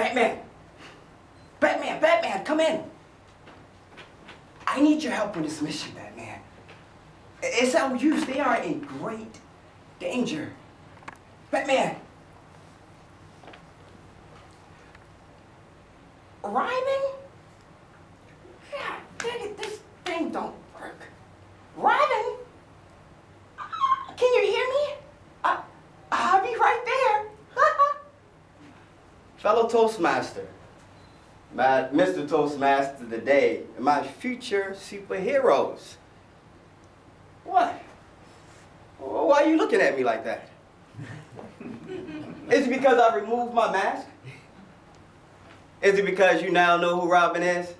Batman! Batman, Batman, come in! I need your help in this mission, Batman. It's our youth, they are in great danger. Batman! Rhyming? God dang it, this thing don't work. Rhyming? Can you hear me? I'll be right there. Fellow Toastmaster, my Mr. Toastmaster today, and my future superheroes. What? Why are you looking at me like that? Is it because I removed my mask? Is it because you now know who Robin is?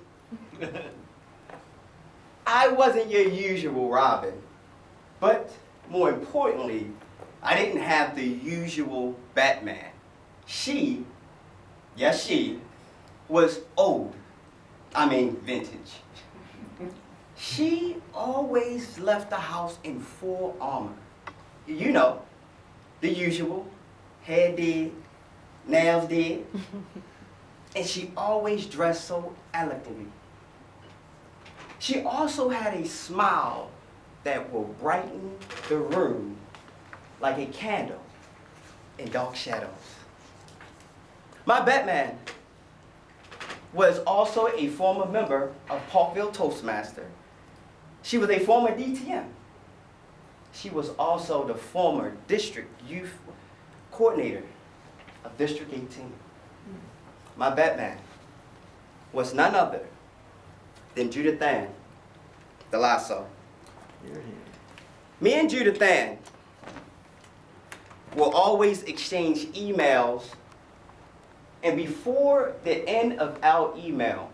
I wasn't your usual Robin, but more importantly, I didn't have the usual Batman. She, yes she, was old. I mean vintage. She always left the house in full armor. You know, the usual, hair did, nails did. And she always dressed so elegantly. She also had a smile that will brighten the room like a candle in dark shadows. My Batman was also a former member of Parkville Toastmaster. She was a former DTM. She was also the former district youth coordinator of District 18. My Batman was none other than Judith Ann DeLasso. Me and Judith Ann will always exchange emails, and before the end of our email,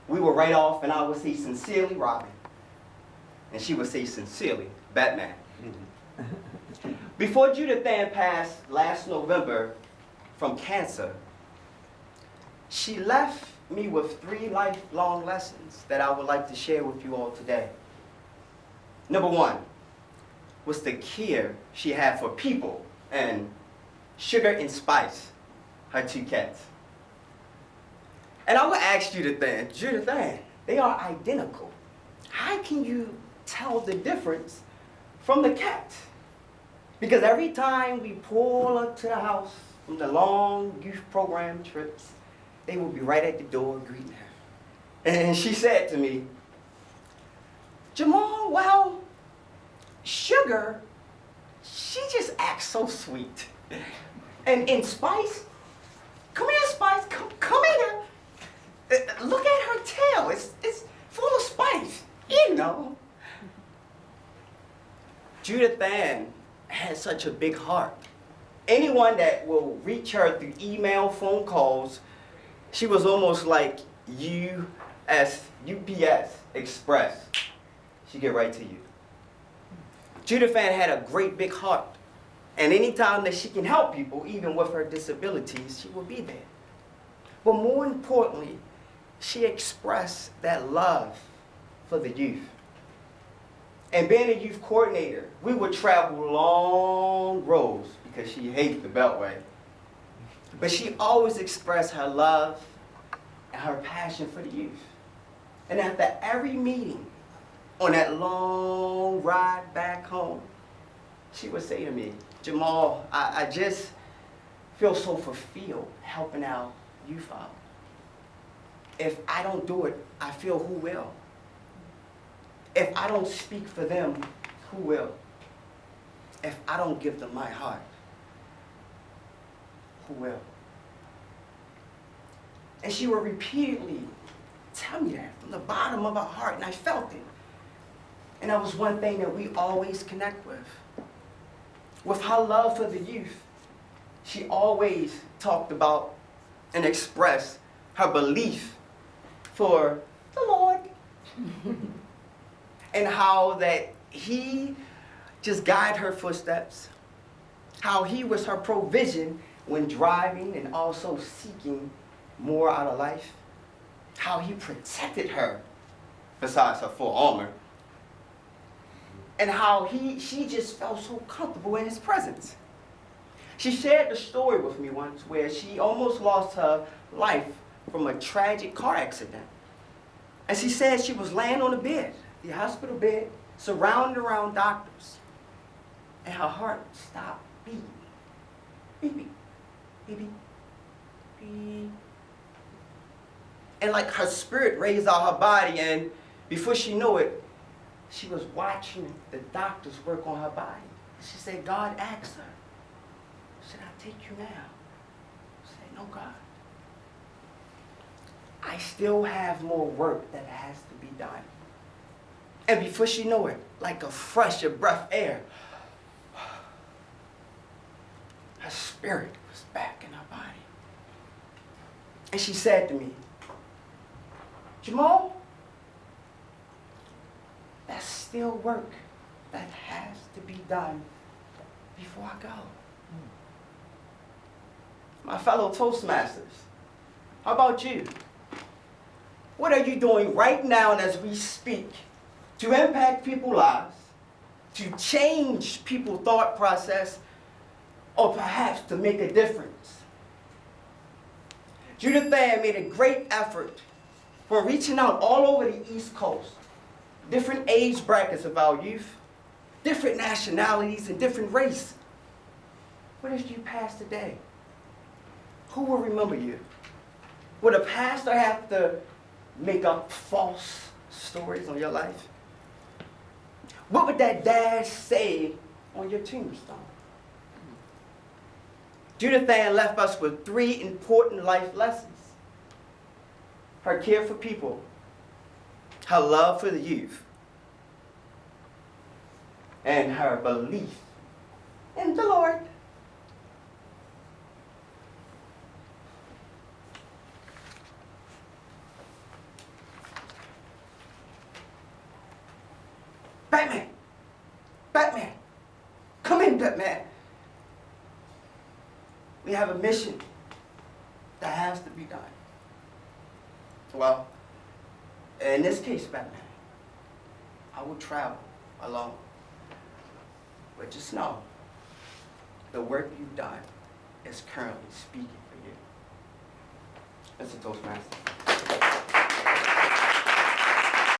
we will write off, and I would say sincerely Robin, and she would say sincerely Batman. Before Judith Ann passed last November from cancer, she left me with 3 lifelong lessons that I would like to share with you all today. Number 1 was the care she had for people, and Sugar and Spice, her 2 cats. And I would ask Judith Ann, they are identical. How can you tell the difference from the cat? Because every time we pull up to the house from the long youth program trips, they will be right at the door greeting her. And she said to me, Jamal, well, Sugar, she just acts so sweet. And Spice, come here, Spice, come here. Look at her tail, it's full of spice, you know. Judith Ann had such a big heart. Anyone that will reach her through email, phone calls, she was almost like UPS Express. She'd get right to you. Judith Ann had a great big heart. And anytime that she can help people, even with her disabilities, she will be there. But more importantly, she expressed that love for the youth. And being a youth coordinator, we would travel long roads because she hated the Beltway. But she always expressed her love and her passion for the youth. And after every meeting, on that long ride back home, she would say to me, Jamal, I just feel so fulfilled helping our youth out. If I don't do it, I feel who will? If I don't speak for them, who will? If I don't give them my heart, who will? And she would repeatedly tell me that from the bottom of her heart, and I felt it. And that was one thing that we always connect with. With her love for the youth, she always talked about and expressed her belief for the Lord. And how that he just guided her footsteps. How he was her provision when driving and also seeking more out of life. How he protected her besides her full armor. And how she just felt so comfortable in his presence. She shared the story with me once where she almost lost her life from a tragic car accident. And she said she was laying on the bed, the hospital bed, surrounded around doctors. And her heart stopped beating. Beep, beep, beep, beep, beep. And like her spirit raised out her body, and before she knew it, she was watching the doctors work on her body. She said, God asked her, should I take you now? She said, no, God. I still have more work that has to be done. And before she knew it, like a fresh breath of air, her spirit was back in her body. And she said to me, Jamal, there's still work that has to be done before I go. My fellow Toastmasters, how about you? What are you doing right now as we speak to impact people's lives, to change people's thought process, or perhaps to make a difference? Judith Ann made a great effort for reaching out all over the East Coast, different age brackets of our youth, different nationalities and different race. What if you pass today? Who will remember you? Would a pastor have to make up false stories on your life? What would that dash say on your tombstone? Judith Ann left us with 3 important life lessons. Her care for people, her love for the youth, and her belief in the Lord. Batman! Batman! Come in, Batman! We have a mission that has to be done. Well, in this case, Batman, I will travel alone. But just know, the work you've done is currently speaking for you. Mr. Toastmaster.